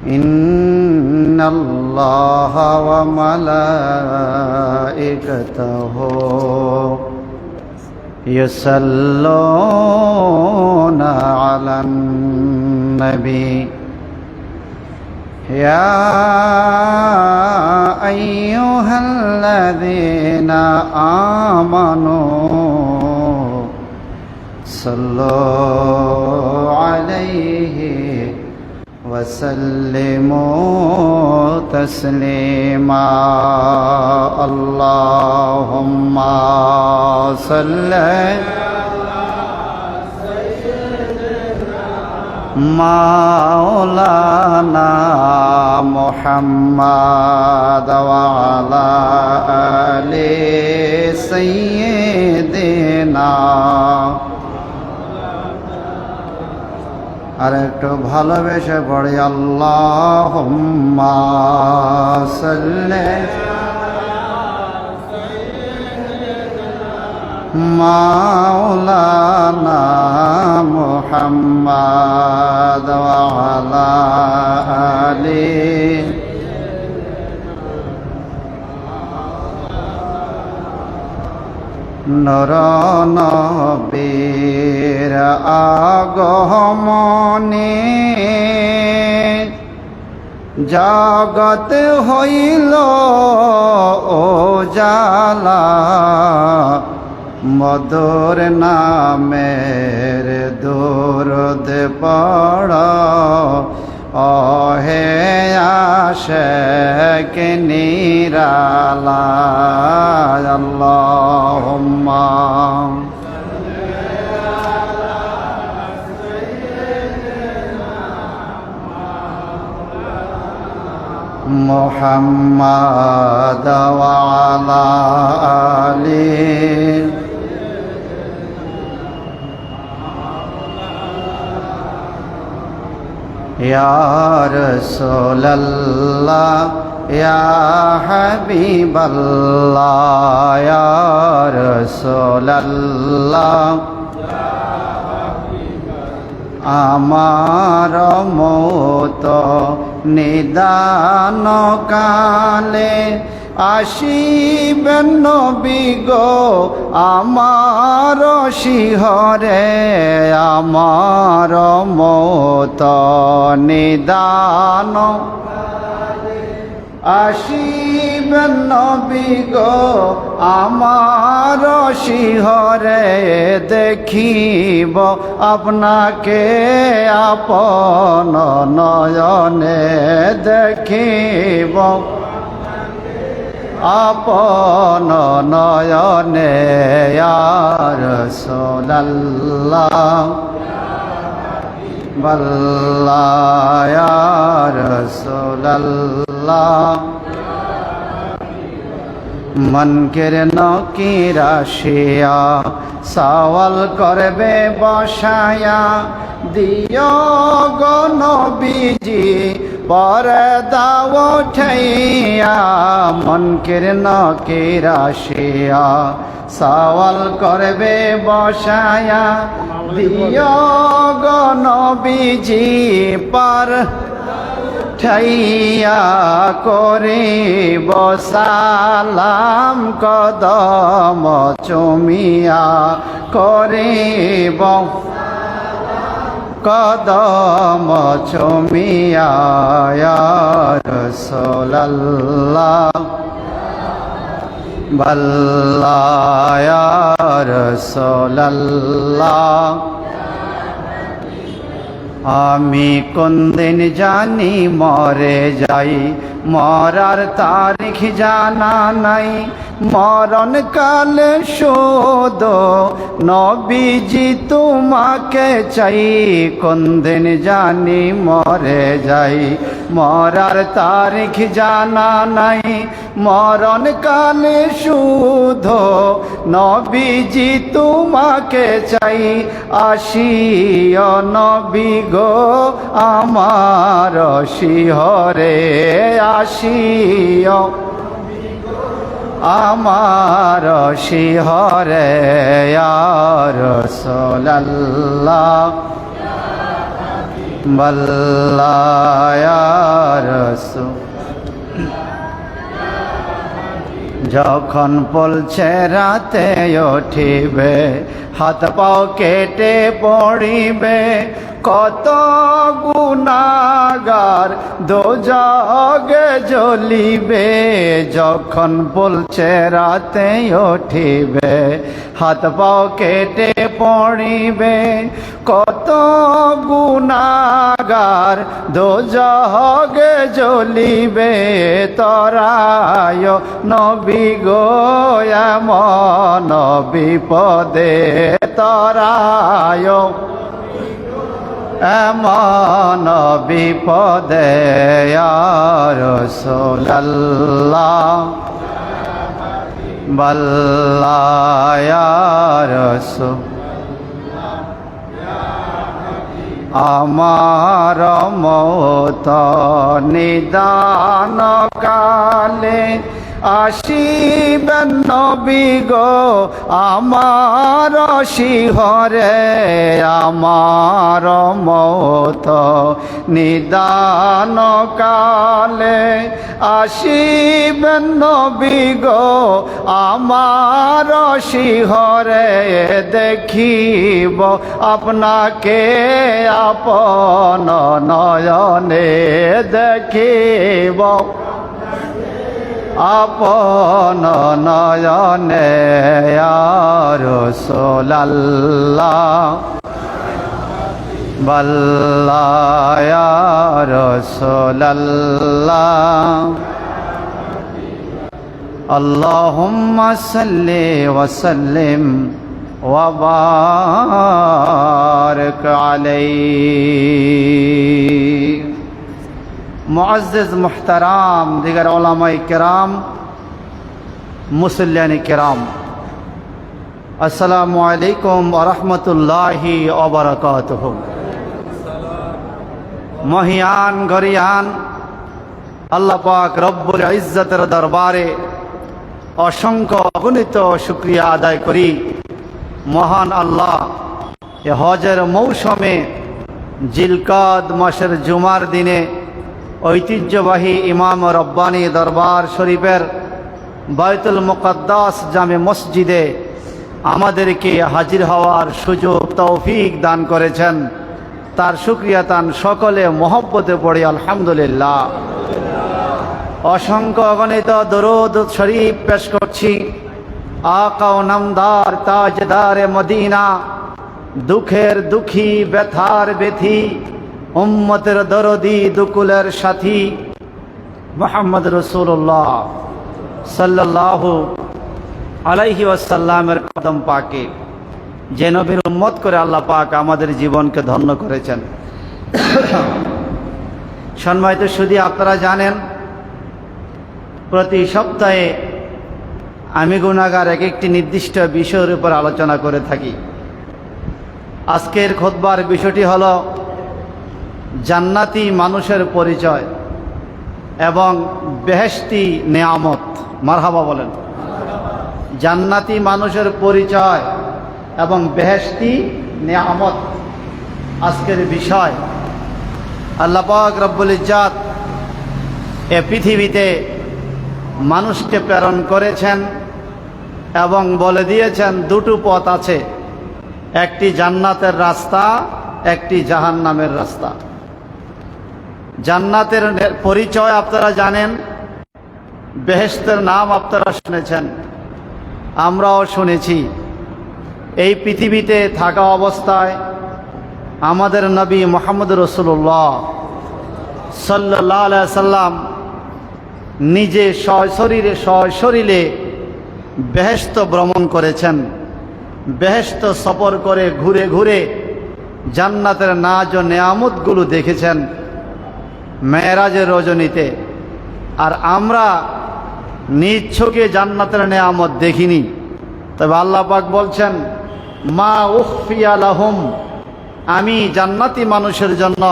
إن الله وملائكته يصلون على النبي يا أيها الذين آمنوا صلوا عليه وسلموا تسليما اللهم صل مولانا محمد وعلى آل سيدنا আর একটু ভালোবেসে পড়ি আল্লাহুম্মা সাল্লি মাওলানা মুহাম্মদ ওয়া আলা আলি নূর নবীর আগমনে জগৎ হইল উজালা মধুর নামের দরুদ পড় ওহে আশিক নিরালা আল্লাহুম্মা মুহাম্মাদ ওয়া আলা আলিহি ইয়া রাসূলুল্লাহ ইয়া হাবিবাল্লাহ ইয়া রাসূলুল্লাহ আমার মত নিদান কালে আসিবেন নবী গো আমার শিহরে আমার মত নিদান আসিবেন নবী গো আমার শিহরে দেখিব আপনাকে আপন নয়নে দেখিব আপন নয়নে ইয়া রাসূলুল্লাহ বাল্লাহ ইয়া রাসূলুল্লাহ মনকের নকির আসিয়া সওয়াল করবে বসায়া দিও গো নবীজি পর্দা উঠাইয়া মনকের নকির আসিয়া সওয়াল করবে বসায়া দিও গো নবীজি ঠাইয়া করিব সালাম কদম চুমিয়া করিব কদম চুমিয়া ইয়া রাসূলুল্লাহ বাল্লাহ ইয়া রাসূলুল্লাহ আমি কোন দিন জানি মরে যাই মরার তারিখ জানা নাই মরণ কালে শুধু নবীজি তোমাকে চাই কোন দিন জানি মরে যাই মরার তারিখ জানা নাই মরণ কালে শুধু নবীজি তোমাকে চাই আসিও নবী গো আমার শিহরে আসিও আমার শিহরে ইয়া রাসূলুল্লাহ বাল্লা ইয়া রাসূল যখন বলছে রাতে উঠিবে হাত পাও কেটে পড়িবে কত গুনাহগার দোজগে জ্বলিবে যখন বলছে রাতে উঠিবে হাত পাও কেটে পড়িবে কত গুনাহগার দোজগে জ্বলিবে তরায় নবী গো এমন বিপদে তরায় এমন বিপদে ইয়া রাসূলুল্লাহ বাল্লা ইয়া রাসূল আমার মত নিদান কালে আসিবেন নবী গো আমার শিহরে আমার মত নিদান কালে আসিবেন নবী গো আমার শিহরে দেখিব আপনাকে আপন নয়নে দেখিব আপন নয়নে ইয়া রাসূলুল্লাহ বাল্লা ইয়া রাসূলুল্লাহ আল্লাহুম্মা সাল্লি ওয়া সাল্লিম ওয়া বারিক আলাইহি মুআজ্জিজ মুহতারাম দিগার উলামায়ে কেরাম মুসল্লিয়ানে কেরাম আসসালামু আলাইকুম ওয়া রাহমাতুল্লাহি ওয়া বারাকাতুহু মহিয়ান গরিয়ান আল্লাহ পাক রব্বুল ইজ্জতের দরবারে অসংখ্য অগণিত শুকরিয়া আদায় করি মহান আল্লাহ এ হজের মৌসুমে জিলকাদ মাসের জুমার দিনে ঐতিহ্যবাহী ইমাম রব্বানী দরবার শরীফের বাইতুল মুকদ্দাস জামে মসজিদে আমাদেরকে হাজির হওয়ার সুযোগ তৌফিক দান করেছেন তার শুকরিয়া তান সকলে মহব্বতে পড়ি আলহামদুলিল্লাহ অসংখ্য অগণিত দরুদ শরীফ পেশ করছি আকা ও নামদার তাজদারে মদিনা দুঃখের দুঃখী ব্যথার ব্যথী উম্মতের দরদি দুকুলের সাথী মুহাম্মদ রাসূলুল্লাহ সাল্লাল্লাহু আলাইহি ওয়াসাল্লামের কদম পাকে যে নবীর উম্মত করে আল্লাহ পাক আমাদের জীবনকে ধন্য করেছেন সম্মানিত সুধী আপনারা জানেন প্রতি সপ্তাহে আমি গুনাহগার এক একটি নির্দিষ্ট বিষয়ের উপর আলোচনা করে থাকি আজকের খুতবার বিষয়টি হলো জান্নাতি মানুষের পরিচয় এবং বেহেশতি নেয়ামত মারহাবা বলেন জান্নাতি মানুষের পরিচয় এবং বেহেশতি নেয়ামত আজকের বিষয় আল্লাহ পাক রব্বুল ইজ্জত এ পৃথিবীতে মানুষকে প্রেরণ করেছেন এবং বলে দিয়েছেন দুটো পথ আছে একটি জান্নাতের রাস্তা একটি জাহান্নামের রাস্তা জান্নাতের পরিচয় আপনারা জানেন বেহেশতের নাম আপনারা শুনেছেন আমরাও শুনেছি এই পৃথিবীতে থাকা অবস্থায় আমাদের নবী মুহাম্মদ রাসূলুল্লাহ সাল্লাল্লাহু আলাইহি সাল্লাম নিজে সশরীরে বেহেশত ভ্রমণ করেছেন বেহেশত সফর করে ঘুরে ঘুরে জান্নাতের নাজ ও নেয়ামতগুলো দেখেছেন মেরাজের রজনীতে আর আমরা নিজ চোখে জান্নাতের নেয়ামত দেখিনি তবে আল্লাহ পাক বলছেন মা উখফিয়া লাহুম আমি জান্নাতি মানুষের জন্য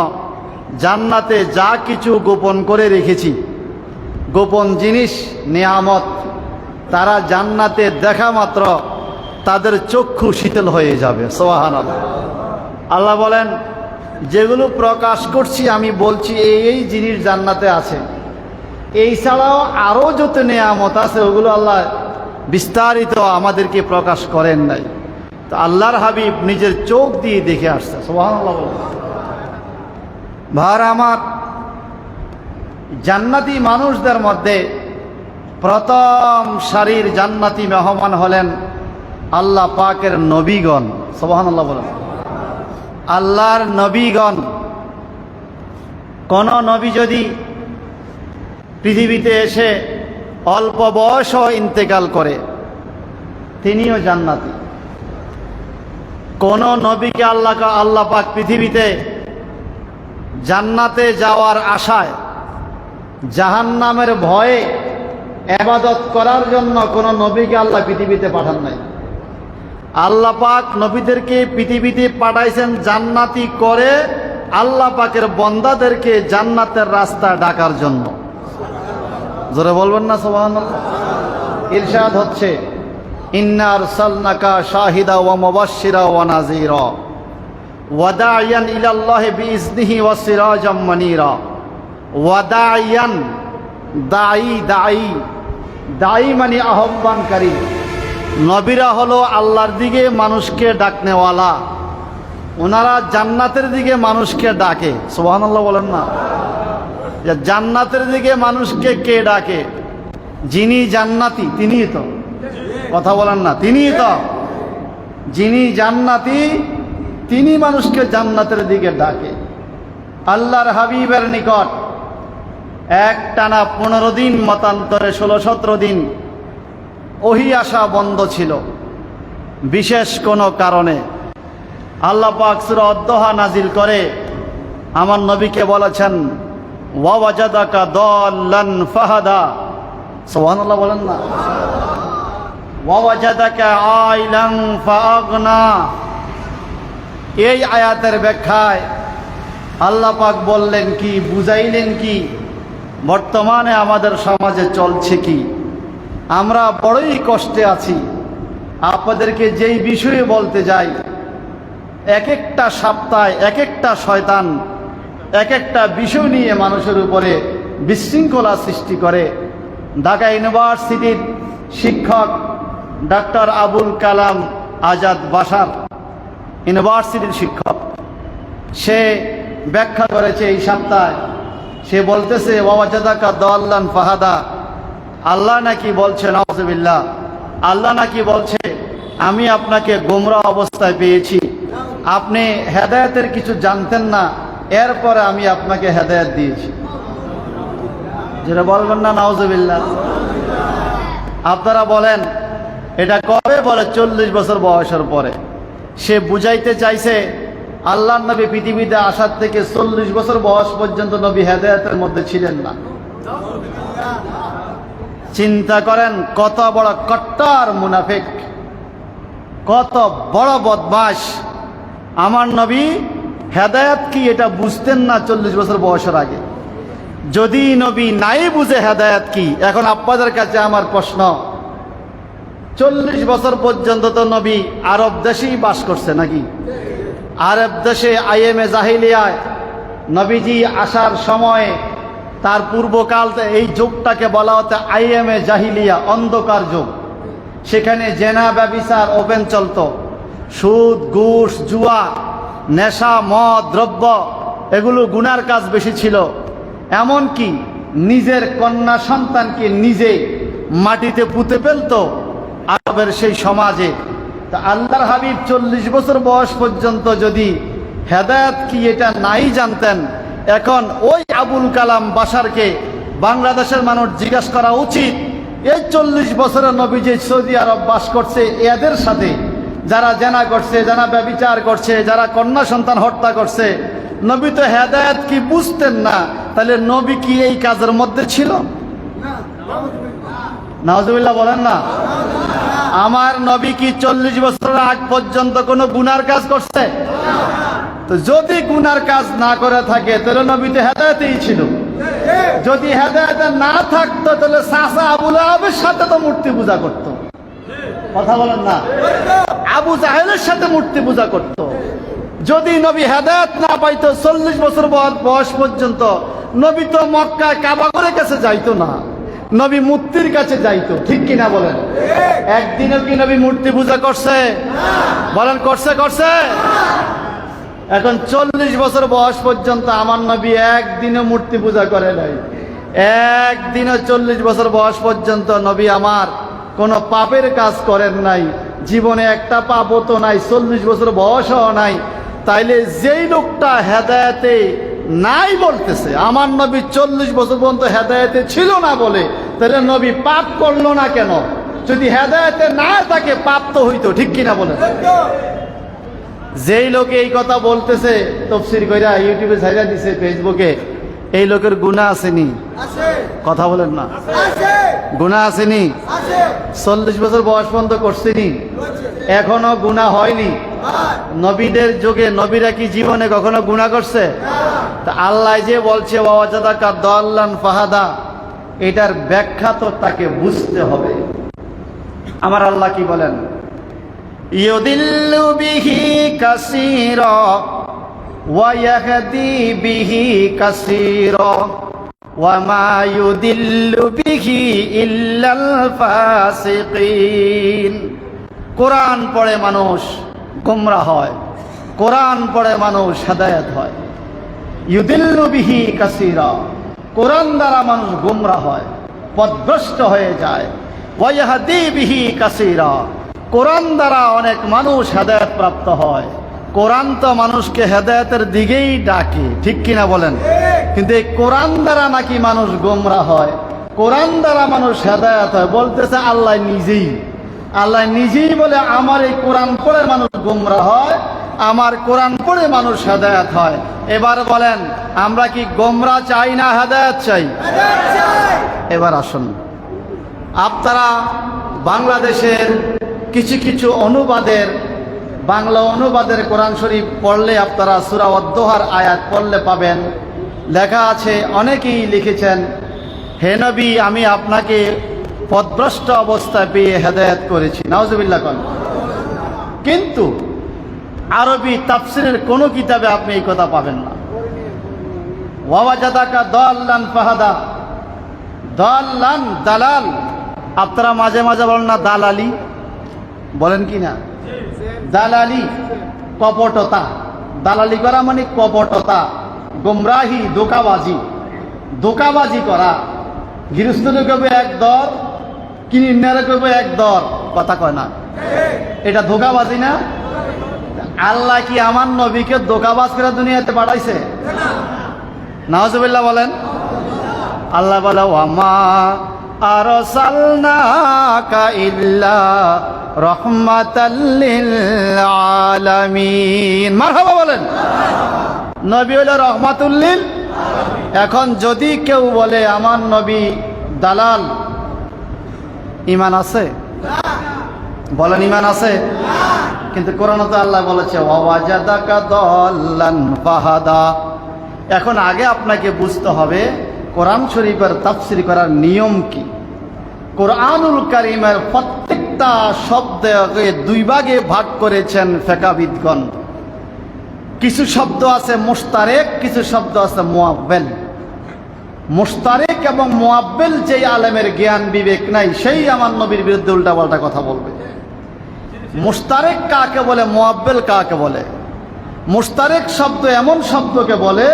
জান্নাতে যা কিছু গোপন করে রেখেছি গোপন জিনিস নেয়ামত তারা জান্নাতে দেখা মাত্র তাদের চক্ষু শীতল হয়ে যাবে সুবহানাল্লাহ আল্লাহ বলেন যেগুলো প্রকাশ করছি আমি বলছি এই জিনিস জান্নাতে আছে, এই ছাড়াও আরও যত নেয়ামত আছে ওগুলো আল্লাহ বিস্তারিত আমাদেরকে প্রকাশ করেন নাই। তো আল্লাহর হাবিব নিজের চোখ দিয়ে দেখে আসছে। সুবহানাল্লাহ। ভার আমার, জান্নাতি মানুষদের মধ্যে প্রথম সারির জান্নাতি মেহমান হলেন আল্লাহ পাকের নবীগণ। সুবহানাল্লাহ বলেন। আল্লাহর নবীগণ, কোন নবী যদি পৃথিবীতে এসে অল্প বয়স ইন্তেকাল করে তিনিও জান্নাতি। কোন নবীকে আল্লাহ পাক পৃথিবীতে জান্নাতে যাওয়ার আশায়, জাহান্নামের ভয়ে ইবাদত করার জন্য কোন নবীকে আল্লাহ পৃথিবীতে পাঠান নাই। আল্লাহ পাক নবীদেরকে পৃথিবীতে পাঠাইছেন জান্নাতি করে আল্লাহ পাকের বন্দাদেরকে জান্নাতের রাস্তা ডাকার জন্য। জোরে বলবেন না সুবহানাল্লাহ। ইরশাদ হচ্ছে, ইন্না আরসালনাকা শাহিদা ওয়া মুবাশশিরা ওয়া নাযীরা ওয়া দাঈয়ান ইলাল্লাহি বিইজনিহি ওয়া সিরাজাম মুনীরা। ওয়া দাঈয়ান, দাঈ মানে আহ্বানকারী। নবীরা হলো আল্লাহর দিকে মানুষকে ডাকনেওয়ালা, ওনারা জান্নাতের দিকে মানুষকে ডাকে। সুবহানাল্লাহ বলেন না। জান্নাতের দিকে মানুষকে কে ডাকে? যিনি জান্নাতি তিনিই তো, কথা বলেন না, তিনিই তো। যিনি জান্নাতি তিনি মানুষকে জান্নাতের দিকে ডাকে। আল্লাহর হাবিবের নিকট একটানা 15 দিন, মতান্তরে 16-17 দিন ওহী আসা বন্ধ ছিল বিশেষ কোনো কারণে। আল্লাহ পাক সূরা আদ-দোহা নাজিল করে আমার নবীকে বলেছেন, ওয়া ওয়াজাদাকা দাল্লান ফাহাদা। সুবহানাল্লাহ বলেন না। ওয়া ওয়াজাদাকা আইলান ফাআগনা। এই আয়াতের ব্যাখ্যায় আল্লাহ পাক বললেন কি, বুঝাইলেন কি, বর্তমানে আমাদের সমাজে চলছে কি। আমরা বড়ই কষ্টে আছি। আপনাদেরকে যেই বিষয়ে বলতে যাই, এক একটা সপ্তাহে এক একটা শয়তান এক একটা বিষয় নিয়ে মানুষের উপরে বিশৃঙ্খলা সৃষ্টি করে। ঢাকা ইউনিভার্সিটির শিক্ষক ডক্টর আবুল কালাম আজাদ বাশার, ইউনিভার্সিটির শিক্ষক, সে ব্যাখ্যা করেছে এই সপ্তাহে। সে বলতেছে, ওয়া ওয়াজাদাকা দাল্লান ফাহাদা। আল্লাহ নাকি বলছে, নাউযুবিল্লাহ, আল্লাহ নাকি বলছে আমি আপনাকে গোমরা অবস্থায় পেয়েছি, আপনি হেদায়েতের কিছু জানতেন না, এরপরে আমি আপনাকে হেদায়েত দিয়েছি। যেটা বলবেন না নাউযুবিল্লাহ। আপনারা বলেন এটা কবে? বলে 40 বছর বয়সের পরে। সে বুঝাইতে চাইছে আল্লাহর নবী পৃথিবীতে আসার থেকে 40 বছর বয়স পর্যন্ত নবী হেদায়েতের মধ্যে ছিলেন না। চিন্তা করেন কত বড় কট্টর মুনাফিক, কত বড় বদমাশ। আমার নবী হেদায়েত কি এটা বুঝতেন না 40 বছর বয়সের আগে। যদি নবী নাই বুঝে হেদায়েত কি, এখন আপনাদের কাছে আমার প্রশ্ন, 40 বছর পর্যন্ত তো নবী আরব দেশেই বাস করছে নাকি? আরব দেশে আইএমএ জাহিলিয়ায় নবীজি আসার সময় তার পূর্বকাল এই যুগটাকে বলা হতো আইএমএ জাহিলিয়া, অন্ধকার যুগ। সেখানে জেনা ব্যভিচার ওপেন চলত, সুদ ঘুষ জুয়া নেশা মদ দ্রব্য এগুলো গুনার কাজ বেশি ছিল। এমনকি নিজের কন্যা সন্তানকে নিজে মাটিতে পুঁতে ফেলত আরবের সেই সমাজে। তা আল্লাহর হাবিব 40 বছর বয়স পর্যন্ত যদি হেদায়েত কি এটা নাই জানতেন, এখন ওই আবুল কালাম বাশারকে বাংলাদেশের মানুষ জিজ্ঞাসা করা উচিত, এই 40 বছরের নবী যে সৌদি আরব বাস করছে এদের সাথে যারা জেনা করছে, যারা ব্যভিচার করছে, যারা কন্যা সন্তান হত্যা করছে, নবী তো হেদায়েত কি বুঝতেন না, তাহলে নবী কি এই কাজের মধ্যে ছিল? নাউযুবিল্লাহ বলেন না। আমার নবী কি 40 বছরের আগ পর্যন্ত কোনো গুনার কাজ করছে? তো যদি গুনার কাজ না করে থাকে তাহলে নবী তো হেদায়েতেই ছিল। যদি হেদায়েতে না থাকতো তাহলে চাচা আবু লাহাবের সাথে তো মূর্তি পূজা করতো। কথা বলেন না। আবু জাহেলের সাথে মূর্তি পূজা করতো। যদি নবী হেদায়েত না পাইতো 40 বছর বয়স পর্যন্ত, নবী তো মক্কায় কাবা ঘরের কাছে যাইতো না, নবী মূর্তির কাছে যাইতো। ঠিক কিনা বলেন? একদিনও কি নবী মূর্তি পূজা করছে? বলেন করছে? করছে? এখন 40 বছর বয়স পর্যন্ত আমার নবী একদিনও মূর্তি পূজা করে নাই। একদিনও 40 বছর বয়স পর্যন্ত নবী আমার কোনো পাপের কাজ করেন নাই। জীবনে একটা পাপও তো নাই, 40 বছর বয়সও নাই। তাইলে যেই লোকটা হেদায়েতে নাই বলতেছে, আমার নবী 40 বছর পর্যন্ত হেদায়েতে ছিল না বলে, তাহলে নবী পাপ করলো না কেন? যদি হেদায়েতে না থাকে পাপ তো হইতো। ঠিক কিনা বলে? যেই লোকে এই কথা বলতেছে, তাফসীর কইরা ইউটিউবে ছাইড়া দিছে, ফেসবুকে, এই লোকের গুনাহ আসেনি? কথা বলেন না। গুনাহ আসেনি? 40 বছর বয়স পর্যন্ত করছেনি, এখনো গুনাহ হয়নি। নবীদের যুগে নবীরা কি জীবনে কখনো গুনাহ করছে? তা আল্লাহ যে বলছে ওয়াজাদাকা দাল্লান ফাহাদা, এটার ব্যাখ্যা তো তাকে বুঝতে হবে। আমার আল্লাহ কি বলেন? ইউদিল্লু বিহি কাসীরা ওয়া ইয়াহদি বিহি কাসীরা ওয়া মা ইউদিল্লু বিহি ইল্লাল ফাসিকিন। কোরআন পড়ে মানুষ গোমরাহ হয়, কোরআন পড়ে মানুষ হেদায়েত হয়। ইউদিল্লু বিহি কাসীরা, কোরআন দ্বারা মানুষ গোমরাহ হয়, পথভ্রষ্ট হয়ে যায়। ওয়া ইয়াহদি বিহি কাসীরা, কোরআন দ্বারা অনেক মানুষ হেদায়েত প্রাপ্ত হয়। কোরআন তো মানুষকে হেদায়েতের দিকেই ডাকে। ঠিক কিনা বলেন? কিন্তু এই কোরআন দ্বারা নাকি মানুষ গোমরাহ হয়, কোরআন দ্বারা মানুষ হেদায়েত হয় বলতেছে আল্লাহ নিজেই। আল্লাহ নিজেই বলে আমার এই কোরআন পড়ে মানুষ গোমরাহ হয়, আমার কোরআন পড়ে মানুষ হেদায়েত হয়। এবার বলেন, আমরা কি গোমরাহ চাই না হেদায়েত চাই? এবার আসুন, আপনারা বাংলাদেশের কিছু কিছু অনুবাদের, বাংলা অনুবাদের কোরআন শরীফ পড়লে আপনারা সূরা আদ-দোহার আয়াত পড়লে পাবেন, লেখা আছে, অনেকেই লিখেছেন, হে নবী আমি আপনাকে পথভ্রষ্ট অবস্থায় পেয়ে হেদায়েত করেছি। নাউজুবিল্লাহ কোন। কিন্তু আরবি তাফসীরের কোনো কিতাবে আপনি এই কথা পাবেন না। ওয়াজাদাকা দাল্লান ফাহাদা, দাল্লান দালাল, আপনারা মাঝে মাঝে বলেন না দালালি, বলেন কি না? দালালি কপটতা, দালালি করা মানে কপটতা, গোমরাহি, ধোঁকাবাজি, ধোঁকাবাজি করা। গৃহস্থরে কবে এক দর, কিনিনারে কবে এক দর, কথা কয় না, এটা ধোঁকাবাজি না? আল্লাহ কি আমার নবীকে ধোঁকাবাজ করে দুনিয়াতে পাঠাইছে? নাউজুবিল্লাহ বলেন। আল্লাহ বলে ওয়ামা আরসালনাকা ইল্লা রাহমাতাল লিল আলামিন। মারহাবা বলেন। নবী হলো রহমাতুল লিল। এখন যদি কেউ বলে আমার নবী দালাল, ঈমান আছে? বলেন ঈমান আছে? কিন্তু কোরআনে আল্লাহ বলেছে ওয়াজাদাকা দাল্লান ফাহাদা। এখন আগে আপনাকে বুঝতে হবে কোরআন শরীফের তাফসীর করার নিয়ম কি। কোরআনুল কারীমের প্রত্যেকটা শব্দকে দুই ভাগে ভাগ করেছেন ফিকহবিদগণ। কিছু শব্দ আছে মুশতারেক, কিছু শব্দ আছে মুআব্বাল। মুশতারেক এবং মুআব্বাল যেই আলেমের জ্ঞান বিবেক নাই, সেই আমার নবীর বিরুদ্ধে উল্টাপাল্টা কথা বলবে। মুশতারেক কাকে বলে, মুআব্বাল কাকে বলে? মুশতারেক শব্দ এমন শব্দকে বলে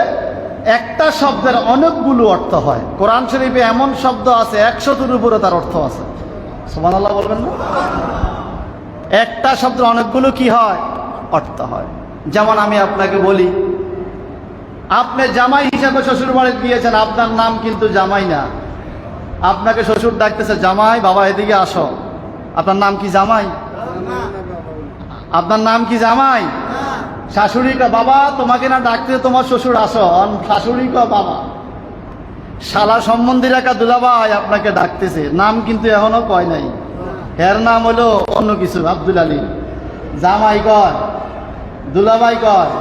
একটা শব্দের অনেকগুলো অর্থ হয়। কোরআন শরীফে এমন শব্দ আছে 100-র উপরে তার অর্থ আছে। সুবহানাল্লাহ বলবেন না? একটা শব্দের অনেকগুলো কি হয়? অর্থ হয়। যেমন আমি আপনাকে বলি, আপনি জামাই হিসাবে শ্বশুর বাড়িতে গিয়েছেন, আপনার নাম কিন্তু জামাই না। আপনাকে শ্বশুর ডাকতেছে জামাই, বাবা এদিকে আসো। আপনার নাম কি জামাই? আপনার নাম কি জামাই? শাশুড়ি কা বাবা, তোমাকে না ডাকতে তোমার শ্বশুর আসো, শাশুড়ি কা বাবা। শালা সম্বন্ধীরা কা দুলাভাই আপনাকে ডাকতেছে, নাম কিন্তু এখনো কয় নাই। এর নাম হলো অন্য কিছু, আব্দুল আলী। জামাই কয়, দুলাভাই কয়,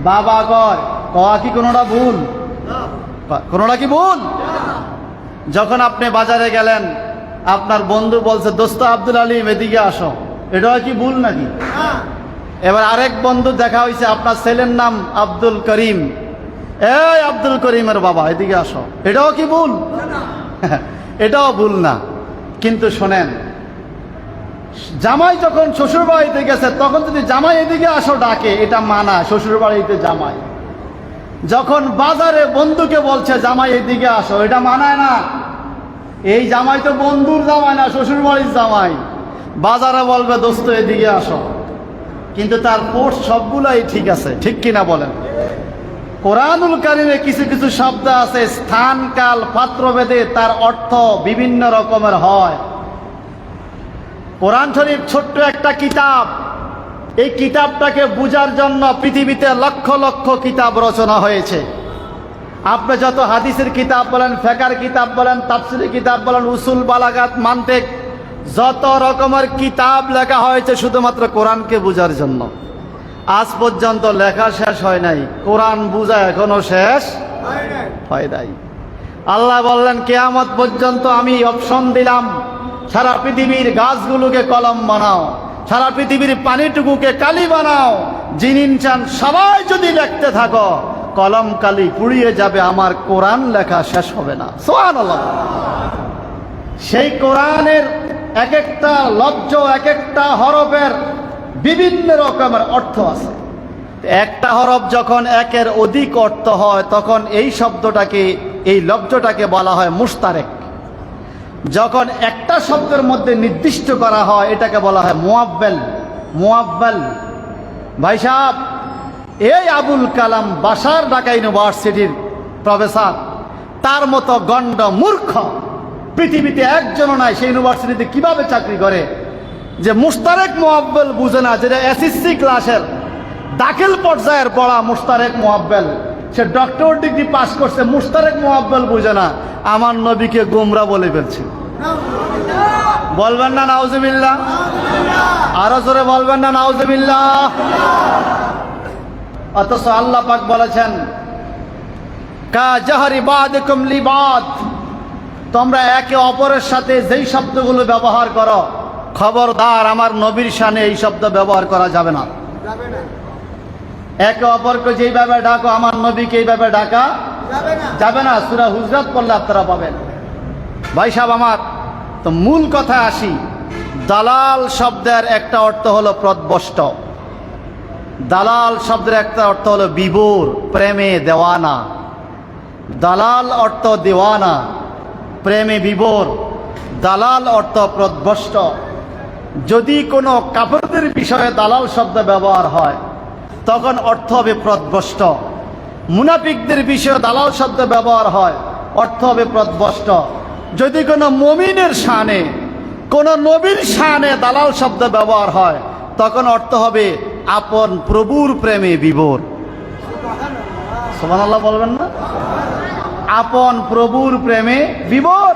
বাবা কয়, কয়া কি কোনোটা ভুল? কোনোটা কি ভুল? যখন আপনি বাজারে গেলেন, আপনার বন্ধু বলছে দোস্ত আব্দুল আলী এদিকে আসো, এটা কি ভুল নাকি? এবার আরেক বন্ধু দেখা হয়েছে, আপনার ছেলের নাম আব্দুল করিম। এই আব্দুল করিমের বাবা, এদিকে আসো। এটাও কি ভুল? এটাও ভুল না, কিন্তু শোনেন, জামাই যখন শ্বশুর বাড়িতে গেছে তখন যদি জামাই এদিকে আসো ডাকে, এটা মানা, শ্বশুর বাড়িতে জামাই। যখন বাজারে বন্ধুকে বলছে জামাই এদিকে আসো, এটা মানায় না। এই জামাই তো বন্ধুর জামাই না, শ্বশুর বাড়ির জামাই। বাজারে বলবে দোস্ত এদিকে আসো, কিন্তু তার পোস্ট সবগুলাই ঠিক আছে, ঠিক কিনা বলেন? কোরআনুল কারিমে কিছু কিছু শব্দ আছে, স্থান কাল পাত্রভেদে তার অর্থ বিভিন্ন রকমের হয়। কোরআন শরীফ ছোট্ট একটা কিতাব, এই কিতাবটাকে বুঝার জন্য পৃথিবীতে লক্ষ লক্ষ কিতাব রচনা হয়েছে। আপনি যত হাদিসের কিতাব বলেন, ফিকহের কিতাব বলেন, তাফসীরের কিতাব বলেন, উসুল বালাগাত মানতিক, যত রকমের কিতাব লেখা হয়েছে শুধুমাত্র কোরআনকে বুঝার জন্য। আজ পর্যন্ত লেখা শেষ হয় নাই, কোরআন বুঝা এখনো শেষ হয় নাই। আল্লাহ বললেন কিয়ামত পর্যন্ত আমি অপশন দিলাম, সারা পৃথিবীর গাছগুলোকে কলম বানাও, সারা পৃথিবীর পানিটুকুকে কালি বানাও, জিন ইনসান সবাই যদি লিখতে থাকো, কলম কালি পুড়িয়ে যাবে, আমার কোরআন লেখা শেষ হবে না। সুবহানাল্লাহ। সেই কোরআনের এক একটা লফজ, এক একটা হরফের বিভিন্ন রকমের অর্থ আছে। একটা হরফ যখন একের অধিক অর্থ হয় তখন এই শব্দটাকে, এই লফজটাকে বলা হয় মুশতারেক। যখন একটা শব্দের মধ্যে নির্দিষ্ট করা হয় এটাকে বলা হয় মুআব্বাল। মুআব্বাল। ভাই সাহেব, এই আবুল কালাম বাসার ঢাকা ইউনিভার্সিটির প্রফেসর, তার মতো গণ্ড মূর্খ পৃথিবীতে একজনও নাই। সেই ইউনিভার্সিটিতে কিভাবে চাকরি করে যে মুশতারেক মুআব্বাল বুঝে না? যেটা এসএসসি ক্লাসের দাখিল পর্যায়ের পড়া মুশতারেক মুআব্বাল, সে ডক্টর ডিগ্রি পাস করছে, মুশতারেক মুআব্বাল বুঝে না। আমার নবীকে গোমরা বলে ফেলছে। বলবেন না নাউজুবিল্লাহ? আরো জোরে বলবেন না নাউজুবিল্লাহ? অথচ আল্লাহ পাক বলেছেন কা জাহরি বাদকুম লিবাদ, তোমরা একে অপরের সাথে যেই শব্দগুলো ব্যবহার করো, খবরদার আমার নবীর শানে এই শব্দ ব্যবহার করা যাবে না। একে অপরকে যেইভাবে ডাকো, আমার নবীকে এইভাবে ডাকা যাবে না। সূরা হুজরাত পড়লে আপনারা পাবেন। ভাই সাহেব আমার, তো মূল কথা আসি। দালাল শব্দের একটা অর্থ হলো পথভ্রষ্ট। দালাল শব্দের একটা অর্থ হলো বিভোর, প্রেমে দেওয়ানা। দালাল অর্থ দেওয়ানা, প্রেমে বিভোর। দালাল অর্থ পথভ্রষ্ট। যদি কোনো কাফেরদের বিষয়ে দালাল শব্দ ব্যবহার হয় তখন অর্থ হবে পথভ্রষ্ট। মুনাফিকদের বিষয়ে দালাল শব্দ ব্যবহার হয়, অর্থ হবে পথভ্রষ্ট। যদি কোনো মুমিনের শানে, কোনো নবীর শানে দালাল শব্দ ব্যবহার হয় তখন অর্থ হবে আপন প্রভুর প্রেমে বিভোর। সুবহানাল্লাহ বলবেন না? আপন প্রভুর প্রেমে বিভোর।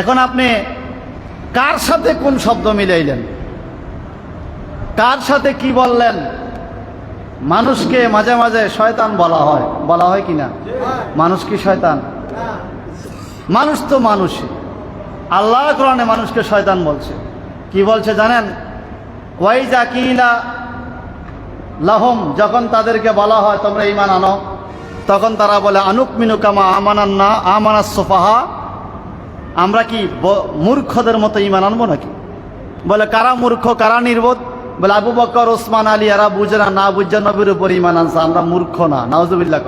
এখন আপনি কার সাথে কোন শব্দ মিলাইলেন? কার সাথে কি বললেন? মানুষকে মাঝে মাঝে শয়তান বলা হয়, বলা হয় কিনা? মানুষ কি শয়তান? মানুষ তো মানুষই। আল্লাহ কোরআনে মানুষকে শয়তান বলছে। কি বলছে জানেন? ওয়াইজা কিলা লাহুম, যখন তাদেরকে বলা হয় তোমরা ঈমান আনো, তখন তারা বলে আনুকমিনু কামা আমানান্না আমানাস সুফাহা, আমরা কি মূর্খদের মতো ঈমান আনবো নাকি? বলে কারা মূর্খ, কারা নির্বোধ? বলে আবু বকর, ওসমান, আলী, এরা বুঝে না বুঝে নবীর উপর ঈমান আনছে, আমরা মূর্খ না। নাউজুবিল্লাহ।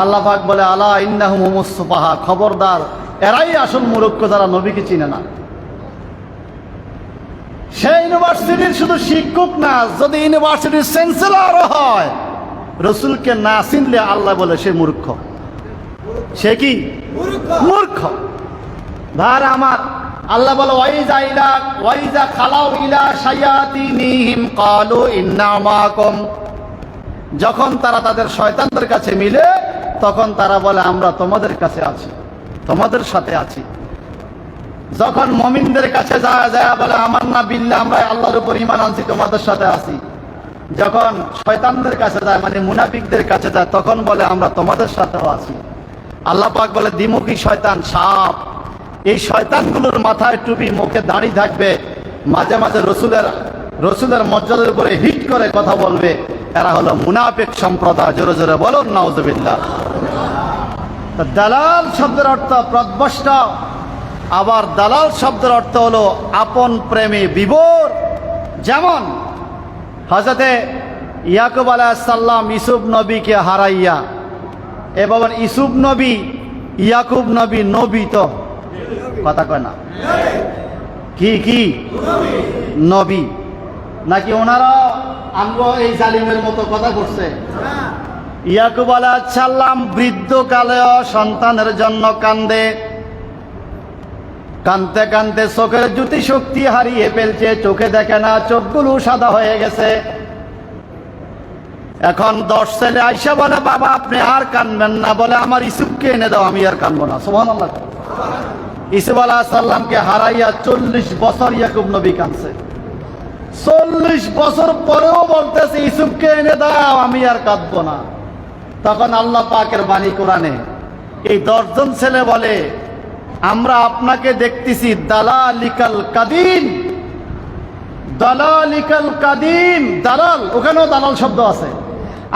আল্লাহ পাক বলে আলা ইন্নাহুম হুমুস সুফাহা, খবরদার এরাই আসল মূর্খ যারা নবীকে চিনে না। সে ইউনিভার্সিটির শুধু শিক্ষক না, যদি ইউনিভার্সিটির চ্যান্সেলরও হয়, রসুলকে না চিনলে আল্লাহ বলে সে মূর্খ। সে কি মূর্খ? ভার আমার, আল্লাহ বলে ওয়াইজা খালাউ ইলা শায়াতিনিহিম ক্বালু ইন্না মাআকুম, যখন তারা তাদের শয়তানদের কাছে মিলে তখন তারা বলে আমরা তোমাদের কাছে আছি, তোমাদের সাথে আছি। যখন মুমিনদের কাছে যায় বলে আমান্না বিল্লাহ, আমরা আল্লাহর উপর ঈমান আনছি, তোমাদের সাথে আছি। যখন শয়তানদের কাছে যায়, মানে মুনাফিকদের কাছে যায়, তখন বলে আমরা তোমাদের সাথেও আছি। আল্লাহ পাক বলে দ্বিমুখী শয়তান সাপ, এই শয়তানগুলোর মাথায় টুপি, মুখে দাড়ি থাকবে, মাঝে মাঝে রসুলের রসুলের মর্যাদার উপরে হিট করে কথা বলবে, এরা হলো মুনাফিক সম্প্রদায়। জোরে জোরে বলুন নাউজুবিল্লাহ। দালাল শব্দের অর্থ প্রদ্বষ্টা, আবার দালাল শব্দের অর্থ হলো আপন প্রেমে বিভোর। যেমন হযরতে ইয়াকুব আলাইহিস সালাম ইউসুফ নবীকে হারাইয়া, এবং ইউসুফ নবী ইয়াকুব নবী নবী তো কথা কয় না, কি নবী নাকি ওনারা আমগো এই জালিমের মতো কথা করছে? ইয়াকুব আলাইহিস সালাম বৃদ্ধকালেও সন্তানের জন্য কান্দে, কানতে কানতে চোখের জ্যোতি শক্তি হারিয়ে ফেলছে, চোখে দেখে না, চোখগুলো সাদা হয়ে গেছে। এখন 10 ছেলে আইসা বলে, বাবা আপনি আর কানবেন না, বলে আমার ইউসুফকে এনে দাও, আমি আর কানবো না। সুবহানাল্লাহ। ইউসুফ আলাইহিস সালামকে হারাইয়া 40 বছর ইয়াকুব নবী কাঁদছে। 40 বছর পরেও বলতেছে ইউসুফকে এনে দাও, আমি আর কাঁদবো না। তখন আল্লাহ পাকের বাণী কোরআনে, এই 10 জন ছেলে বলে, আমরা আপনাকে দেখতেছি দালালিকাল কাদিম। দালালিকাল কাদিম, দালাল, ওখানেও দালাল শব্দ আছে।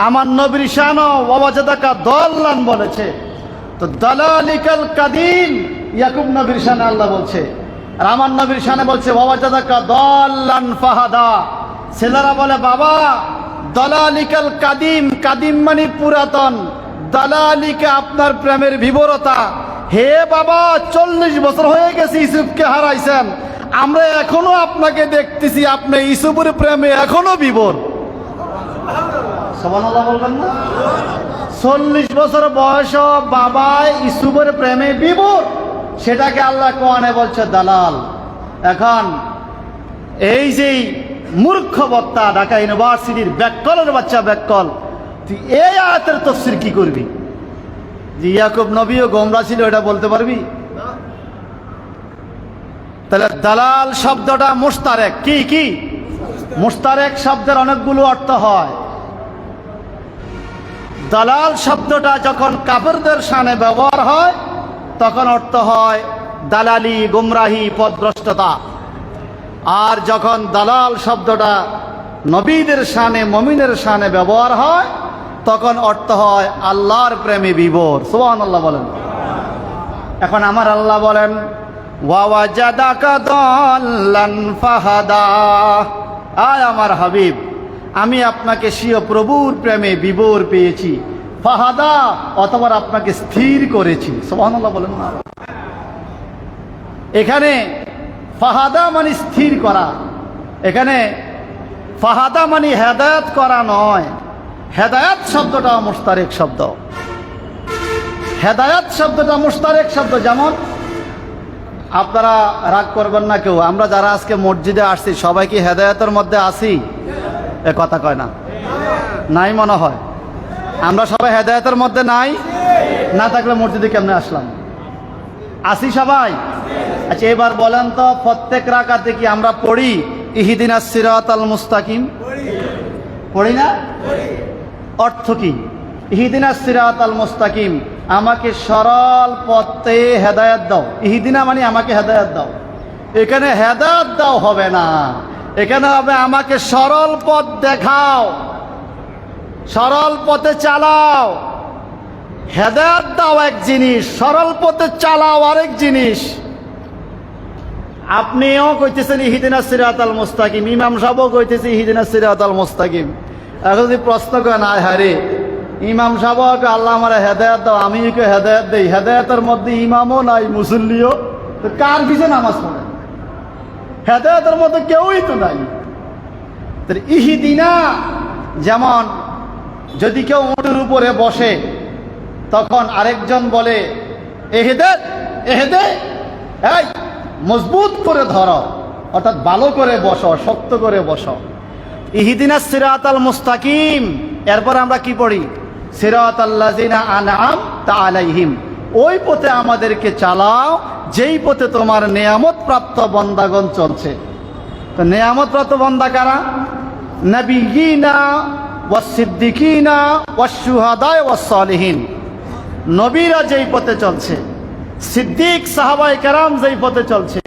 আমার নবীর শানও ওয়াজাদাকা দাল্লান বলেছে, তো দালালিকাল কাদিম ইয়াকুব নবীর শানে আল্লাহ বলছে, আর আমার নবীর শানে বলছে ওয়াজাদাকা দাল্লান ফাহাদা। ছেলেরা বলে, বাবা দালালিকাল কাদিম, কাদিম মানে পুরাতন, দালালিকা আপনার প্রেমের বিবরতা। হে বাবা 40 বছর হয়ে গেছে ইউসুফকে হারাইছেন, আমরা এখনো আপনাকে দেখতেছি, আপনি ইউসুফের প্রেমে এখনো বিভোর। সুবহানাল্লাহ বলবেন না? 40 বছর বয়স বাবা ইউসুফের প্রেমে বিভোর, সেটাকে আল্লাহ কোরআনে বলছে দালাল। এখন এই যে মূর্খ বক্তা ঢাকা ইউনিভার্সিটির ব্যাককলের বাচ্চা ব্যাককল, তুই এই আয়াতের তাফসীর কি করবি? যে ইয়াকুব নবীও গোমরা ছিল, এটা বলতে পারবি? তাহলে দালাল শব্দটা মুশতারেক। কি মুশতারেক শব্দের অনেকগুলো অর্থ হয়। দালাল শব্দটা যখন কাফেরদের শানে ব্যবহার হয় তখন অর্থ হয় দালালি, গুমরাহি, পথভ্রষ্টতা। আর যখন দালাল শব্দটা নবীদের শানে, মুমিনের শানে ব্যবহার হয় তখন অর্থ হয় আল্লাহর প্রেমে বিভোর। সুবহানাল্লাহ বলেন। এখন আমার আল্লাহ বলেন ওয়াজাদাকা দাল্লান ফাহাদা, আয় আমার হাবিব, আমি আপনাকে স্বীয় প্রভুর প্রেমে বিভোর পেয়েছি, ফাহাদা অথবা আপনাকে স্থির করেছি। সুবহানাল্লাহ বলেন না? এখানে ফাহাদা মানে স্থির করা, এখানে ফাহাদা মানে হেদায়েত করা নয়। হেদায়েত শব্দটা মুশতারেক শব্দ, হেদায়েত শব্দটা মুশতারেক শব্দ। যেমন আপনারা রাগ করবেন না কেউ, আমরা যারা আজকে মসজিদে আসছি সবাই কি হেদায়েতের মধ্যে আছি? এ কথা কয় না, নাই মনে হয়। আমরা সবাই হেদায়েতের মধ্যে নাই, না থাকলে মসজিদে কেমনে আসলাম? আসি সবাই। আচ্ছা এবার বলেন তো, প্রত্যেক রাকাতে কি আমরা পড়ি ইহদিনাস সিরাতাল মুস্তাকিম? পড়ি না? অর্থ কি? ইহদিনাস সিরাতাল মুস্তাকিম, আমাকে সরল পথে হেদায়েত দাও। ইহদিনা মানে আমাকে হেদায়েত দাও। এখানে হেদায়েত দাও হবে না, এখানে হবে আমাকে সরল পথ দেখাও, সরল পথে চালাও। হেদায়েত দাও এক জিনিস, সরল পথে চালাও আরেক জিনিস। আপনিও কইতেছেন ইহদিনাস সিরাতাল মুস্তাকিম, ইমাম সাহেবও কইতেছে ইহদিনাস সিরাতাল মুস্তাকিম। এখন যদি প্রশ্ন করেন, আয় হারে ইমাম সাহেব আল্লাহ আমার হেদায়েত দাও, আমি কি হেদায়েত দেই? হেদায়েতের মধ্যে ইমামও নাই, মুসল্লিও, তো কার পিছনে নামাজ পড়ে? হেদায়েতের মধ্যে কেউই তো নাই। ইহদিনা, যেমন যদি কেউ উটের উপরে বসে তখন আরেকজন বলে এহেদে এহেদে, এই মজবুত করে ধরো, অর্থাৎ ভালো করে বসো, শক্ত করে বসো। ইহদিনাস সিরাতাল মুস্তাকিম, এরপর আমরা কি পড়ি? সিরাতাল্লাযিনা আনআমতা আলাইহিম, ওই পথে আমাদেরকে চালাও যেই পথে তোমার নেয়ামত প্রাপ্ত বান্দাগণ চলছে। তো নেয়ামত প্রাপ্ত বান্দা কারা? নবিয়িনা ওয়াস সিদ্দিকিনা ওয়াস শুহাদা ওয়াস সালিহিন। নবীরা যেই পথে চলছে, সিদ্দিক সাহাবায়ে কেরাম যেই পথে চলছে,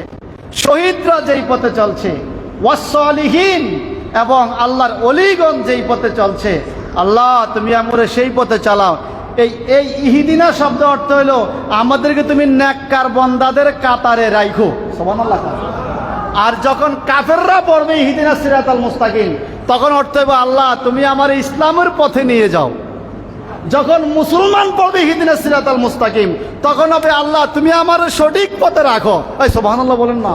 শহীদরা যেই পথে চলছে, ওয়াস-সালিহিন, এবং আল্লাহর ওলিগণ যেই পথে চলছে, আল্লাহ তুমি আমরে সেই পথে চালাও। এই ইহদিনা শব্দ অর্থ হইল আমাদেরকে তুমি নেককার বান্দাদের কাতারে রাখো, সুবহানাল্লাহ। আর যখন কাফেররা পড়বে ইহদিনা সিরাতাল মুস্তাকিম, তখন অর্থ হইব আল্লাহ তুমি আমার ইসলামের পথে নিয়ে যাও। যখন মুসলমান পড়বে ইহদিনা সিরাতাল মুস্তাকিম, তখন হবে আল্লাহ তুমি আমার সঠিক পথে রাখো। এই সুবহানাল্লাহ বলেন না।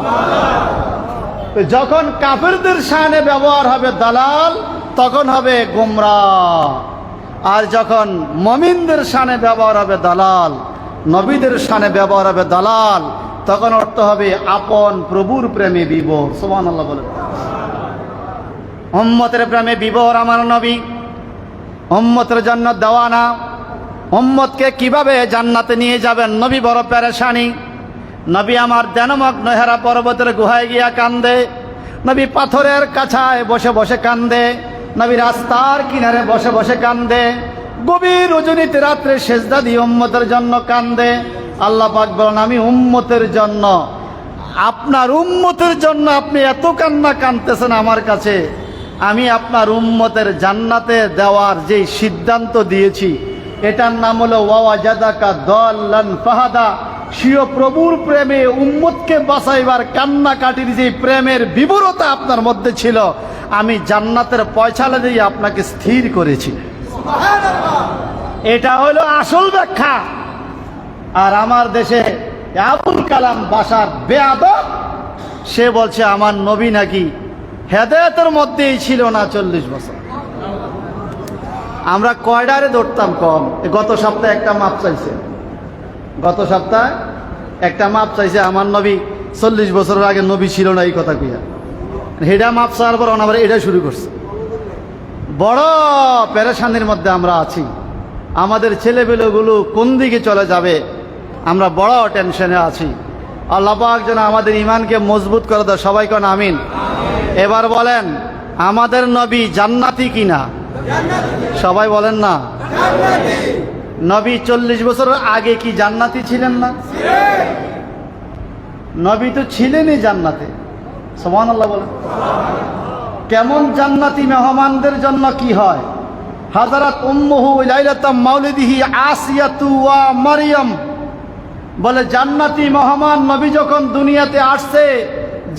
যখন কাফেরদের শানে ব্যবহার হবে দালাল, তখন হবে গোমরাহ। আর যখন মুমিনদের শানে ব্যবহার হবে দালাল, নবীদের শানে ব্যবহার হবে দালাল, তখন অর্থ হবে আপন প্রভুর প্রেমে বিভোর। সুবহানাল্লাহ বলেন। উম্মতের প্রেমে বিভোর আমার নবী, উম্মতের জন্য দেওয়ানা। উম্মতকে কিভাবে জান্নাতে নিয়ে যাবেন, নবী বড় পেরেশানি। নবী আমার ধ্যানমগ্ন হেরা পর্বতের গুহায় গিয়া কান্দে, নবী পাথরের কাছায় বসে বসে কান্দে, নবী রাস্তার কিনারে বসে বসে কান্দে, গভীর রজনীতে রাত্রে সেজদা দিয়ে উম্মতের জন্য কান্দে। আল্লাহ পাক বলেন আমি উম্মতের জন্য, আপনার উম্মতের জন্য আপনি এত কান্না কাঁদতেছেন আমার কাছে, আমি আপনার উম্মতের জান্নাতে দেওয়ার যে সিদ্ধান্ত দিয়েছি, এটার নাম হলো ওয়াজাদাকা দাল্লান ফাহাদা। স্বীয় প্রভুর প্রেমে উম্মতকে বাঁচাইবার কান্নাকাটির যে প্রেমের বিবরতা আপনার মধ্যে ছিল, আমি জান্নাতের পয়সালা দিয়ে আপনাকে স্থির করেছি। এটা হলো আসল ব্যাখ্যা। আর আমার দেশে আবুল কালাম বাসার বেয়াদব, সে বলছে আমার নবী নাকি হেদায়েতের মধ্যেই ছিল না 40 বছর। আমরা কয়ডারে ধরতাম কম। গত সপ্তাহে একটা মাপ চাইছে, গত সপ্তাহে একটা মাপ চাইছে আমার নবী 40 বছরের আগে নবী ছিল না, এই কথা কইয়া হেডা মাপ চাওয়ার পর আমরা এটা শুরু করছে। বড় পেরেশানির মধ্যে আমরা আছি। আমাদের ছেলেপেলেগুলো কোন দিকে চলে যাবে, আমরা বড় টেনশনে আছি। আল্লাহ পাক যেন আমাদের ইমানকে মজবুত করে দেয়। সবাই কোন আমিন। এবার বলেন আমাদের নবী জান্নাতি কিনা? সবাই বলেন না। নবী 40 বছর আগে কি জান্নাতি ছিলেন না? নবী তো ছিলেনই জান্নাতে। সুবহানাল্লাহ বলেন। কেমন জান্নাতি মেহমানদের জন্য কি হয়? হাজারাত উম্মুহু লাইলাতাম মাউলিদিহি আসিয়াতু ওয়া মারইয়াম বলে জান্নাতি মেহমান নবী যখন দুনিয়াতে আসছে,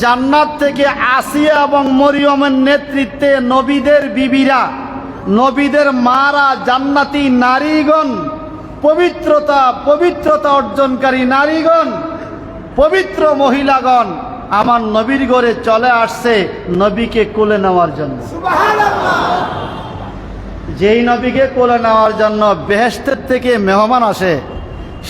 জান্নাত থেকে আসিয়া এবং মরিয়মের নেতৃত্বে নবীদের বিবিরা, নবীদের মারা, জান্নাতি নারীগণ, পবিত্রতা অর্জনকারী নারীগণ, পবিত্র মহিলাগণ আমার নবীর ঘরে চলে আসছে নবীকে কোলে নেওয়ার জন্য। যেই নবীকে কোলে নেওয়ার জন্য বেহেশতের থেকে মেহমান আসে,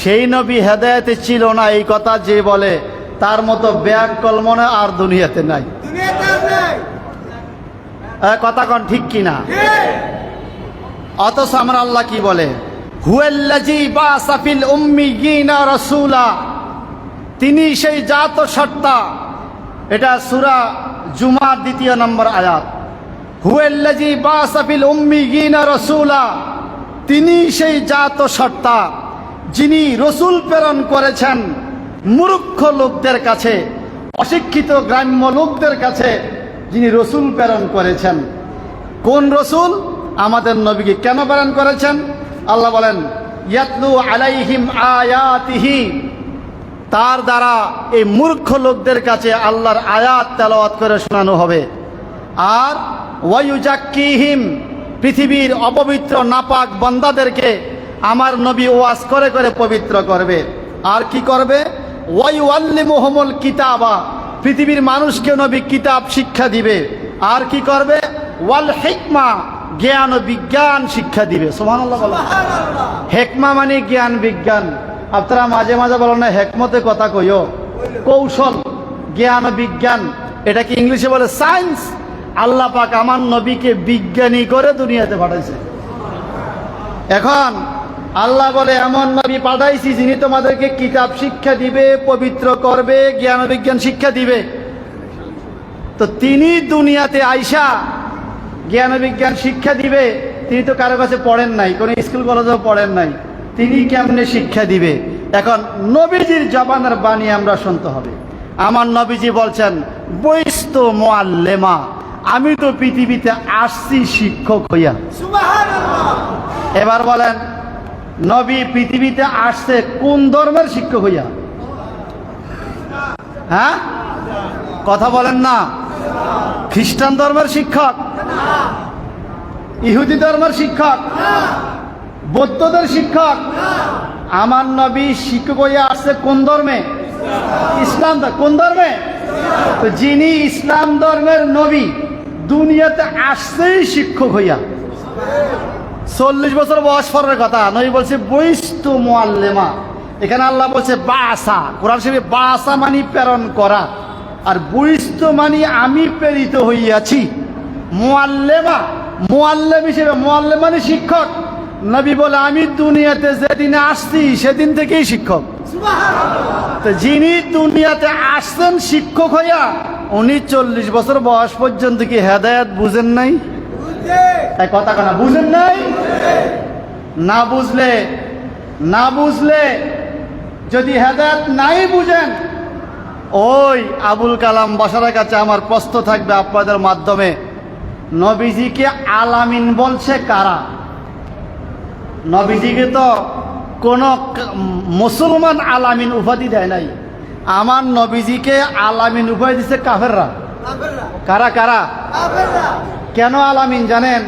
সেই নবী হেদায়েতে ছিল না, এই কথা যে বলে তার মতো ব্যাককল মনে আর দুনিয়াতে নাই। কথা কোন ঠিক কিনা? অথচ আমরা আল্লাহ কি বলে, হুয়াল্লাযী বা'সা ফিল উম্মিয়িনা রাসূলা, তিনি সেই জাত সত্তা। এটা সূরা জুমার 2 নম্বর আয়াত। হুয়াল্লাযী বা'সা ফিল উম্মিয়িনা রাসূলা, তিনি সেই জাত সত্তা যিনি রসুল প্রেরণ করেছেন মূর্খ লোকদের কাছে, অশিক্ষিত গ্রাম্য লোকদের কাছে যিনি রসুল প্রেরণ করেছেন। কোন রসুল? আমাদের নবীকে। কেন প্রেরণ করেছেন? আল্লাহ বলেন ইয়াতলু আলাইহিম আয়াতিহি, তার দ্বারা এই মূর্খ লোকদের কাছে আল্লাহর আয়াত তেলাওয়াত করে শোনানো হবে। আর ওয়ায়ুজাক্কিহিম, পৃথিবীর অপবিত্র নাপাক বান্দাদেরকে আমার নবী ওয়াজ করে করে পবিত্র করবে। আর কি করবে? ওয়ায়ুআল্লিমুহুমুল কিতাবা, পৃথিবীর মানুষকে নবী কিতাব শিক্ষা দিবে। আর কি করবে? ওয়াল হিকমা, জ্ঞান ও বিজ্ঞান শিক্ষা দিবে। সুবহানাল্লাহ বলেন। হেকমা মানে জ্ঞান বিজ্ঞান। আপনারা মাঝে মাঝে বলেন না হেকমতে কথা কইও, কৌশল, জ্ঞান ও বিজ্ঞান, এটা কি ইংলিশে বলে সায়েন্স। আল্লাহ পাক আমার নবীকে বিজ্ঞানী করে দুনিয়াতে পাঠাইছে। এখন আল্লাহ বলে এমন নবী পাঠাইছি যিনি তোমাদেরকে কিতাব শিক্ষা দিবে, পবিত্র করবে, জ্ঞান বিজ্ঞান শিক্ষা দিবে। তো তিনি দুনিয়াতে আইসা জ্ঞান বিজ্ঞান শিক্ষা দিবে, তিনি তো কারো কাছে পড়েন নাই, কোনো স্কুল কলেজেও পড়েন নাই, তিনি কেমনে শিক্ষা দিবে? এখন নবীজির জবানের বাণী আমরা শুনতে হবে। আমার নবীজি বলছেন বইস্ত মুআল্লিমা, আমি তো পৃথিবীতে আসছি শিক্ষক হইয়া। এবার বলেন, নবী পৃথিবীতে আসছে কোন ধর্মের শিক্ষক হইয়া? হ্যাঁ, কথা বলেন না। খ্রিস্টান ধর্মের শিক্ষক, ইহুদি ধর্মের শিক্ষক, বৌদ্ধদের শিক্ষক। আমার নবী শিক্ষক হইয়া আসছে কোন ধর্মে? ইসলাম। কোন ধর্মে? তো যিনি ইসলাম ধর্মের নবী দুনিয়াতে আসছেই শিক্ষক হইয়া। 40 বছর বয়স পরের কথা। নবী বলছে বইস্তু মুআল্লিমা। এখানে আল্লাহ বলছে বাসা, কোরআন শরীফে বাসা মানে প্রেরণ করা, আর বইস্তু মানে আমি প্রেরিত হইয়াছি। মুআল্লিমা, মুআল্লিম হিসেবে, মুআল্লিম মানে শিক্ষক। নবী বলে আমি দুনিয়াতে যেদিনে আসছি সেদিন থেকেই শিক্ষক। তো যিনি দুনিয়াতে আসছেন শিক্ষক হইয়া, উনি 40 বছর বয়স পর্যন্ত কি হেদায়েত বুঝেন নাই? কথা কথা বুঝেন নাই? না বুঝলে যদি হেদায়েত নাই বুঝেন, ওই আবুল কালাম বাশারের কাছে আমার প্রশ্ন থাকবে আপনাদের মাধ্যমে, নবীজিকে আলামিন বলছে কারা? নবীজিকে তো কোন মুসলমান আলামিন উপাধি দেয় নাই। আমার নবীজিকে আলামিন উপাধি দিচ্ছে কাফেররা। কারা কারা? কেন আলামিন জানেন?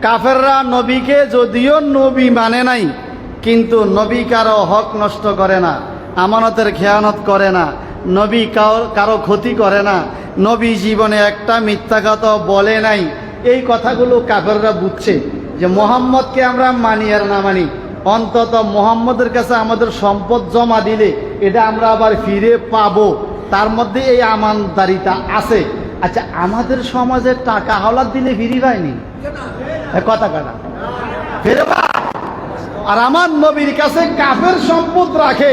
কাফেররা নবীকে যদিও নবী মানে নাই, কিন্তু নবী কারো হক নষ্ট করে না, আমানতের খেয়ানত করে না, নবী কারো ক্ষতি করে না, নবী জীবনে একটা মিথ্যা কথা বলে নাই। এই কথাগুলো কাফেররা বুঝছে যে মোহাম্মদকে আমরা মানি আর না মানি, অন্তত মোহাম্মদের কাছে আমাদের সম্পদ জমা দিলে এটা আমরা আবার ফিরে পাবো, তার মধ্যে এই আমানদারিতা আছে। আচ্ছা, আমাদের সমাজে টাকা হাওলাত দিলে ফিরি পায়নি, কথা কাটা ফিরে পায়। আর আমার নবীর কাছে কাফের সম্পদ রাখে,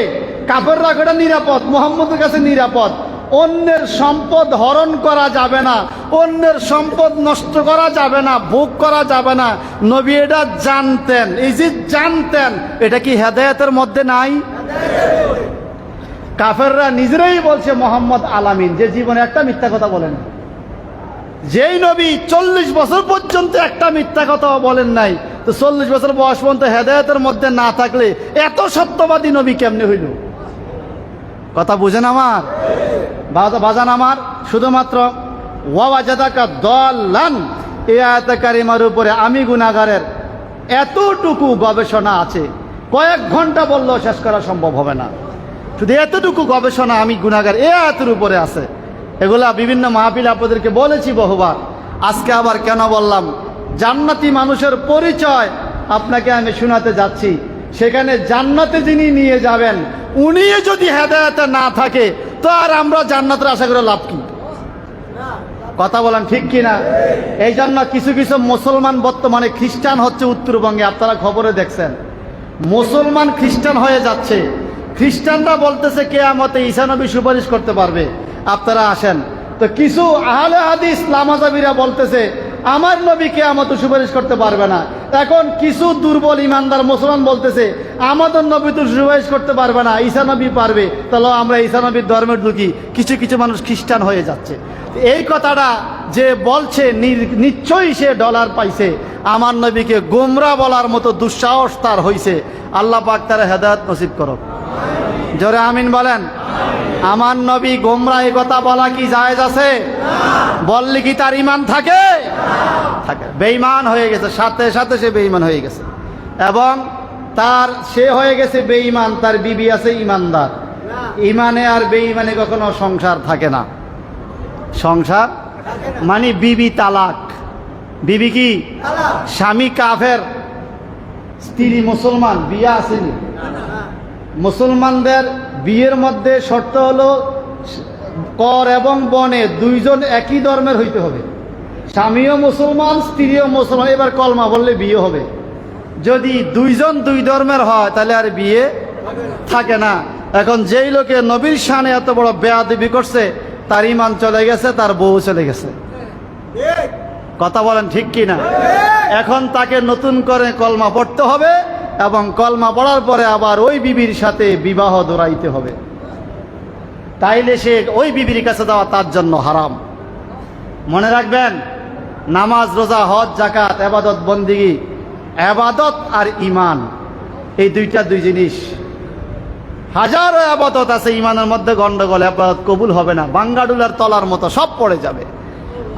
কাফের রাখাটা নিরাপদ, মোহাম্মদের কাছে নিরাপদ। অন্যের সম্পদ হরণ করা যাবে না, অন্যের সম্পদ নষ্ট করা যাবে না, ভোগ করা যাবে না। নবী এটা জানতেন। এই যে জানতেন, এটা কি হেদায়েতের মধ্যে নাই? কাফেররা নিজেরাই বলছে মোহাম্মদ আলামিন, যে জীবনে একটা মিথ্যা কথা বলেন। যেই নবী 40 বছর পর্যন্ত একটা মিথ্যা কথা বলেন নাই, তো 40 বছর বয়স পর্যন্ত হেদায়েতের মধ্যে না থাকলে এত সত্যবাদী নবী কেমনে হইল? কথা বুঝেন আমার বাজান আমার? শুধুমাত্র ওয়াজাদাকা দাল্লান, এই আয়াতে কারিমার উপরে আমি গুনাহগারের এতটুকু গবেষণা আছে, কয়েক ঘন্টা বললেও শেষ করা সম্ভব হবে না। শুধু এতটুকু গবেষণা আমি গুনাহগার এই আয়াতের উপরে আছে। এগুলা বিভিন্ন মাহফিল আপনাদেরকে বলেছি বহুবার, আজকে আবার কেন বললাম? জান্নাতি মানুষের পরিচয় আপনাকে আমি শোনাতে যাচ্ছি। সেখানে জান্নাতে যিনি নিয়ে যাবেন, উনি যদি হেদায়েতে না থাকে, তো আর আমরা জান্নাতের আশা করে লাভ কি? কথা বলেন ঠিক কিনা? এই জন্য কিছু কিছু মুসলমান বর্তমানে খ্রিস্টান হচ্ছে উত্তরবঙ্গে, আপনারা খবরে দেখছেন। মুসলমান খ্রিস্টান হয়ে যাচ্ছে। খ্রিস্টানরা বলতেছে কিয়ামতে ঈসা নবী সুপারিশ করতে পারবে, আপনারা আসেন। তো কিছু আহলে হাদিস লামাজাবিরা বলতেছে আমার নবী কিয়ামতে সুপারিশ করতে পারবে না। এখন কিছু দুর্বল ইমানদার মুসলমান বলতেছে আমাদের নবী তো সুপারিশ করতে পারবে না, ঈসা নবী পারবে, তাহলে আমরা ঈসা নবীর ধর্মের ঢুকি। কিছু কিছু মানুষ খ্রিস্টান হয়ে যাচ্ছে। এই কথাটা যে বলছে নিশ্চয়ই সে ডলার পাইছে। আমার নবীকে গোমরা বলার মতো দুঃসাহস তার হইছে। আল্লাহ পাক তার হেদায়েত নসিব করুক। জোরে আমিন বলেন। আমার নবী গোমরা এই কথা বলা কি জায়েজ আছে? বললে কি তার ইমান থাকে? থাকে। বেঈমান হয়ে গেছে, সাথে সাথে সে বেঈমান হয়ে গেছে। এবং তার সে হয়ে গেছে বেঈমান, তার বিবি আছে ইমানদার। ইমানে আর বেঈমানে কখনো সংসার থাকে না। সংসার মানে বিবি তালাক। বিবি কি? স্বামী কাফের, স্ত্রী মুসলমান, বিয়ে আসেনি। মুসলমানদের বিয়ের মধ্যে শর্ত হলো কর এবং বনে দুইজন একই ধর্মের হইতে হবে। স্বামীও মুসলমান, স্ত্রীও মুসলমান। এবার কলমা বললে বিয়ে হবে। যদি দুইজন দুই ধর্মের হয় তাহলে আর বিয়ে থাকে না। এখন যেই লোকে নবীর শানে এত বড় বেয়াদবি করছে, তার ইমান চলে গেছে, তার বউ চলে গেছে। কথা বলেন ঠিক কি না? এখন তাকে নতুন করে কলমা পড়তে হবে, এবং কলমা পড়ার পরে আবার ওই বিবির সাথে বিবাহ দৌড়াইতে হবে। তাইলে সে ওই বিবির কাছে যাওয়া তার জন্য হারাম। মনে রাখবেন, নামাজ, রোজা, হজ, যাকাত, এবাদত বন্দিগি, এবাদত আর ইমান, এই দুইটা দুই জিনিস। হাজারো আবাদত আছে, ইমানের মধ্যে গন্ডগোল, আবাদত কবুল হবে না, বাঙ্গাডুলার তলার মতো সব পড়ে যাবে।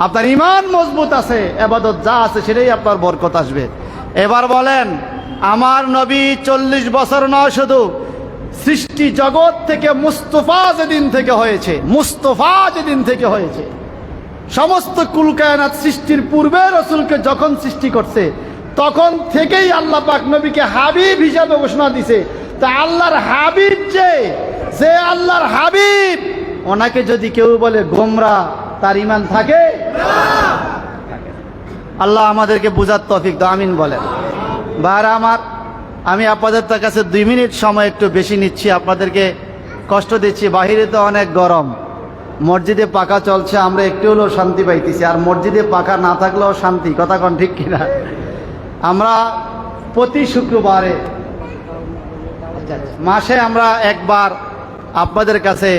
আপনার ইমান মজবুত আছে, আবাদত যা আছে সেটাই আপনার বরকত আসবে। এবার বলেন, আমার নবী 40 বছর নয়, শুধু সৃষ্টি জগৎ থেকে মুস্তফা যেদিন থেকে হয়েছে, মুস্তফা যেদিন থেকে হয়েছে, সমস্ত কুল কায়নাত সৃষ্টির পূর্বে রসুলকে যখন সৃষ্টি করছে তখন থেকেই আল্লাহ পাক নবীকে হাবিব হিসাবে ঘোষণা দিছে। তা আল্লাহর হাবিব যে আল্লাহর হাবিব, ওনাকে যদি কেউ বলে গোমরা, তার ইমান থাকে? আল্লাহ আমাদেরকে বুঝার তৌফিক দাও, আমিন বলেন। ভাইরা আমার, আমি আপনাদের কাছে 2 মিনিট সময় একটু বেশি নিচ্ছি, আপনাদেরকে কষ্ট দিচ্ছি। বাহিরে তো অনেক গরম, মসজিদে পাখা চলছে, আমরা একটু হলেও শান্তি পাইতেছি। আর মসজিদে পাখা না থাকলেও শান্তি, কথা কোন ঠিক কিনা? আমরা প্রতি শুক্রবারে মাসে আমরা একবার আপনাদের কাছে